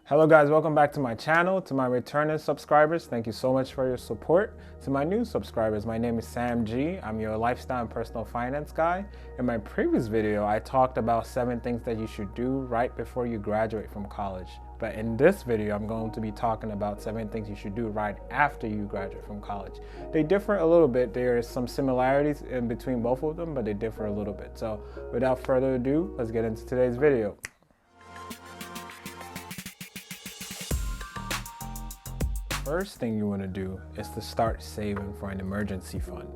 Hello guys, welcome back to my channel. To my returning subscribers, thank you so much for your support. To my new subscribers, my name is Sam G. I'm your lifestyle and personal finance guy. In my previous video, I talked about 7 things that you should do right before you graduate from college. But in this video, I'm going to be talking about 7 things you should do right after you graduate from college. They differ a little bit. There are some similarities in between both of them, but they differ a little bit. So without further ado, let's get into today's video. First thing you want to do is to start saving for an emergency fund.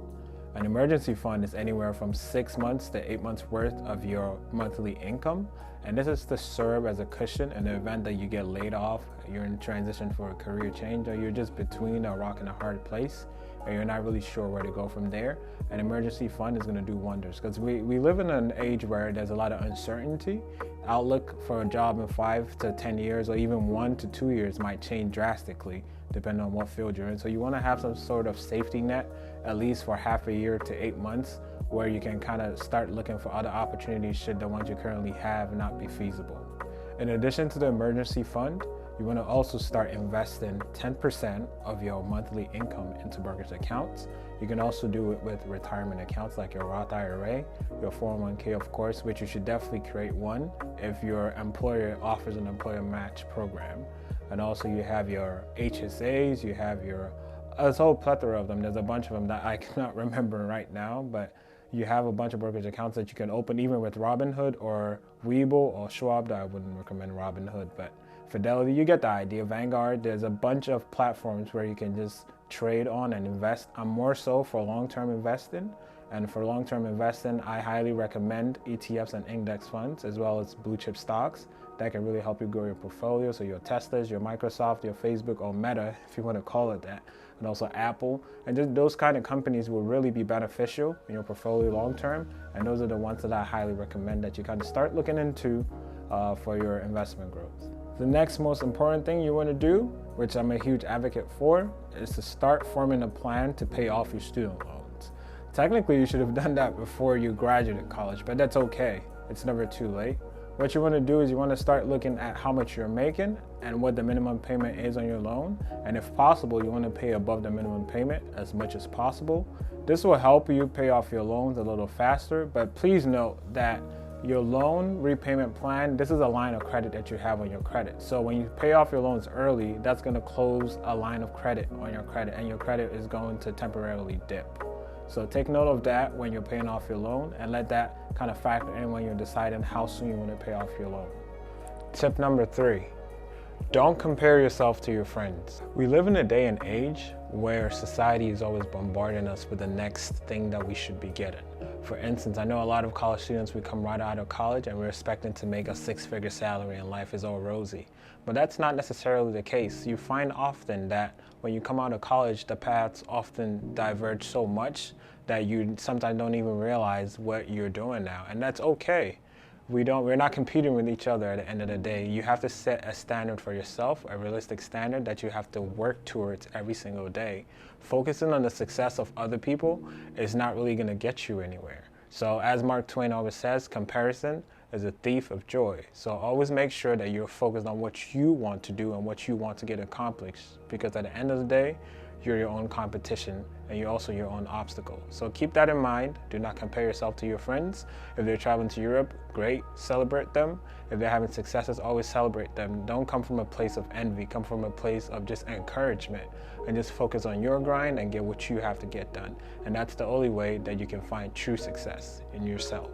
An emergency fund is anywhere from 6 months to 8 months worth of your monthly income, and this is to serve as a cushion in the event that you get laid off, you're in transition for a career change, or you're just between a rock and a hard place and you're not really sure where to go from there. An emergency fund is going to do wonders because we live in an age where there's a lot of uncertainty. Outlook for a job in 5 to 10 years or even 1 to 2 years might change drastically depending on what field you're in. So you want to have some sort of safety net, at least for half a year to 8 months, where you can kind of start looking for other opportunities should the ones you currently have not be feasible. In addition to the emergency fund, you want to also start investing 10% of your monthly income into brokerage accounts. You can also do it with retirement accounts like your Roth IRA, your 401k of course, which you should definitely create one if your employer offers an employer match program. And also you have your HSAs, you have your, there's a whole plethora of them. There's a bunch of them that I cannot remember right now, but you have a bunch of brokerage accounts that you can open even with Robinhood or Webull or Schwab. I wouldn't recommend Robinhood, but Fidelity, you get the idea. Vanguard, there's a bunch of platforms where you can just trade on and invest. I'm more so for long-term investing. And for long-term investing, I highly recommend ETFs and index funds, as well as blue chip stocks that can really help you grow your portfolio. So your Teslas, your Microsoft, your Facebook, or Meta, if you want to call it that, and also Apple. And just those kind of companies will really be beneficial in your portfolio long-term. And those are the ones that I highly recommend that you kind of start looking into for your investment growth. The next most important thing you want to do, which I'm a huge advocate for, is to start forming a plan to pay off your student loans. Technically, you should have done that before you graduated college, but that's okay. It's never too late. What you want to do is you want to start looking at how much you're making and what the minimum payment is on your loan. And if possible, you want to pay above the minimum payment as much as possible. This will help you pay off your loans a little faster, but please note that your loan repayment plan, this is a line of credit that you have on your credit. So when you pay off your loans early, that's going to close a line of credit on your credit, and your credit is going to temporarily dip. So take note of that when you're paying off your loan, and let that kind of factor in when you're deciding how soon you want to pay off your loan. Tip number 3, don't compare yourself to your friends. We live in a day and age where society is always bombarding us with the next thing that we should be getting. For instance, I know a lot of college students, we come right out of college and we're expecting to make a 6-figure salary and life is all rosy. But that's not necessarily the case. You find often that when you come out of college, the paths often diverge so much that you sometimes don't even realize what you're doing now. And that's okay. We're not competing with each other at the end of the day. You have to set a standard for yourself, a realistic standard that you have to work towards every single day. Focusing on the success of other people is not really going to get you anywhere. So as Mark Twain always says, comparison is a thief of joy. So always make sure that you're focused on what you want to do and what you want to get accomplished, because at the end of the day, you're your own competition and you're also your own obstacle. So keep that in mind. Do not compare yourself to your friends. If they're traveling to Europe, great, celebrate them. If they're having successes, always celebrate them. Don't come from a place of envy, come from a place of just encouragement, and just focus on your grind and get what you have to get done. And that's the only way that you can find true success in yourself.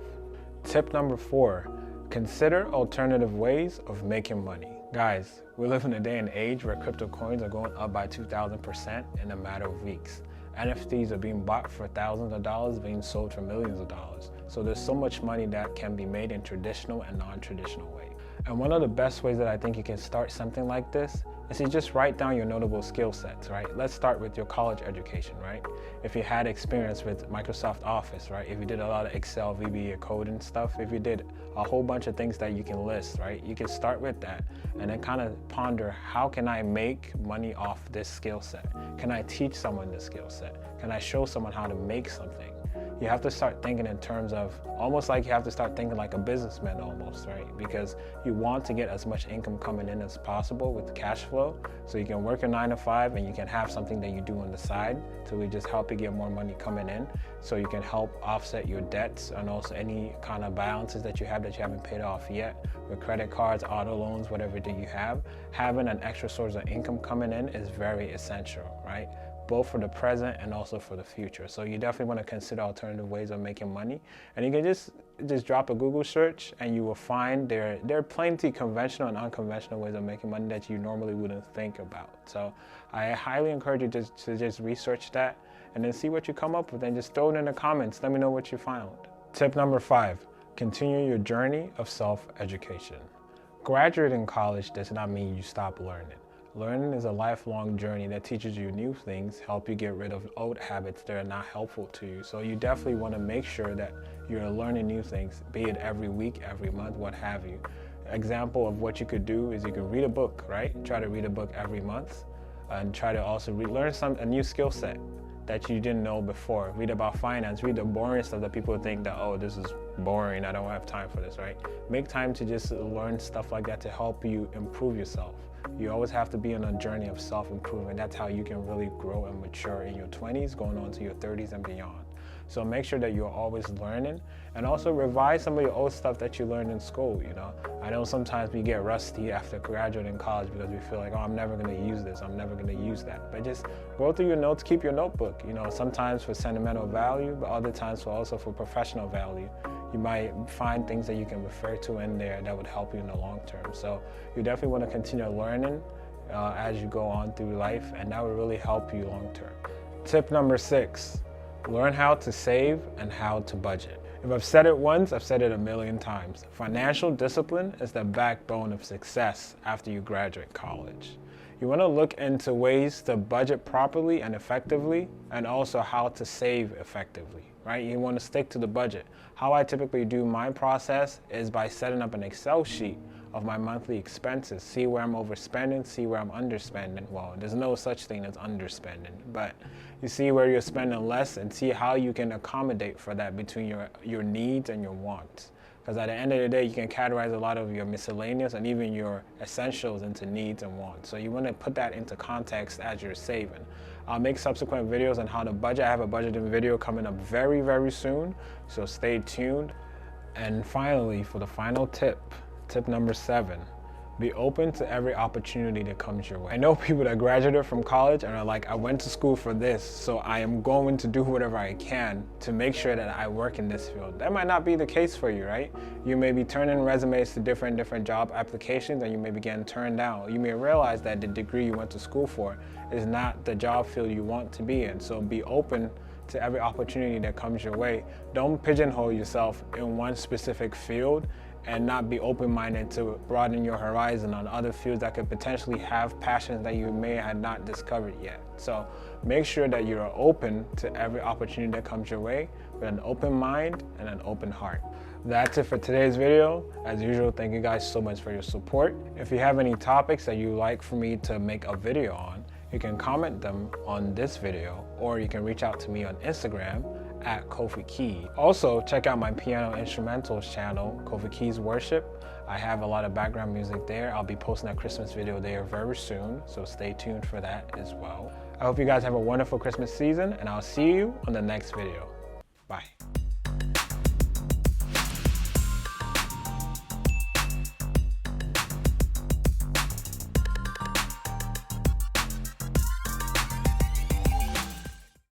Tip number 4, consider alternative ways of making money. Guys, we live in a day and age where crypto coins are going up by 2,000% in a matter of weeks. NFTs are being bought for thousands of dollars, being sold for millions of dollars. So there's so much money that can be made in traditional and non-traditional ways. And one of the best ways that I think you can start something like this is to just write down your notable skill sets, right? Let's start with your college education, right? If you had experience with Microsoft Office, right? If you did a lot of Excel, VBA coding stuff, if you did a whole bunch of things that you can list, right? You can start with that and then kind of ponder, how can I make money off this skill set? Can I teach someone this skill set? Can I show someone how to make something? you have to start thinking in terms of almost like you have to start thinking like a businessman almost, right? Because you want to get as much income coming in as possible with cash flow, so you can work your 9 to 5 and you can have something that you do on the side to really just help you get more money coming in, so you can help offset your debts and also any kind of balances that you haven't paid off yet with credit cards, auto loans, whatever that you have. Having an extra source of income coming in is very essential, right? Both for the present and also for the future. So you definitely want to consider alternative ways of making money. And you can just drop a Google search and you will find there are plenty conventional and unconventional ways of making money that you normally wouldn't think about. So I highly encourage you to just research that and then see what you come up with and just throw it in the comments. Let me know what you found. Tip number 5, continue your journey of self-education. Graduating college does not mean you stop learning. Learning is a lifelong journey that teaches you new things, help you get rid of old habits that are not helpful to you. So you definitely want to make sure that you're learning new things, be it every week, every month, what have you. Example of what you could do is you can read a book, right? Try to read a book every month and try to also learn a new skill set that you didn't know before. Read about finance, read the boring stuff that people think that, oh, this is boring, I don't have time for this, right? Make time to just learn stuff like that to help you improve yourself. You always have to be on a journey of self-improvement. That's how you can really grow and mature in your 20s, going on to your 30s and beyond. So make sure that you're always learning, and also revise some of your old stuff that you learned in school, you know. I know sometimes we get rusty after graduating college because we feel like, oh, I'm never gonna use this, I'm never gonna use that. But just go through your notes, keep your notebook, you know, sometimes for sentimental value, but other times also for professional value. You might find things that you can refer to in there that would help you in the long term. So you definitely want to continue learning as you go on through life, and that will really help you long term. Tip number 6, learn how to save and how to budget. If I've said it once, I've said it a million times. Financial discipline is the backbone of success after you graduate college. You want to look into ways to budget properly and effectively, and also how to save effectively, right? You want to stick to the budget. How I typically do my process is by setting up an Excel sheet of my monthly expenses, see where I'm overspending, see where I'm underspending. Well, there's no such thing as underspending, but you see where you're spending less and see how you can accommodate for that between your needs and your wants. Because at the end of the day, you can categorize a lot of your miscellaneous and even your essentials into needs and wants. So you want to put that into context as you're saving. I'll make subsequent videos on how to budget. I have a budgeting video coming up very, very soon, so stay tuned. And finally, for the final tip, tip number 7, be open to every opportunity that comes your way. I know people that graduated from college and are like, I went to school for this, so I am going to do whatever I can to make sure that I work in this field. That might not be the case for you, right? You may be turning resumes to different job applications and you may be getting turned down. You may realize that the degree you went to school for is not the job field you want to be in. So be open to every opportunity that comes your way. Don't pigeonhole yourself in one specific field and not be open-minded to broaden your horizon on other fields that could potentially have passions that you may have not discovered yet. So make sure that you're open to every opportunity that comes your way with an open mind and an open heart. That's it for today's video. As usual, thank you guys so much for your support. If you have any topics that you'd like for me to make a video on, you can comment them on this video, or you can reach out to me on Instagram at Koffeekeyz. Also, check out my piano instrumentals channel, Koffeekeyz Worship. I have a lot of background music there. I'll be posting a Christmas video there very soon, so stay tuned for that as well. I hope you guys have a wonderful Christmas season, and I'll see you on the next video. Bye.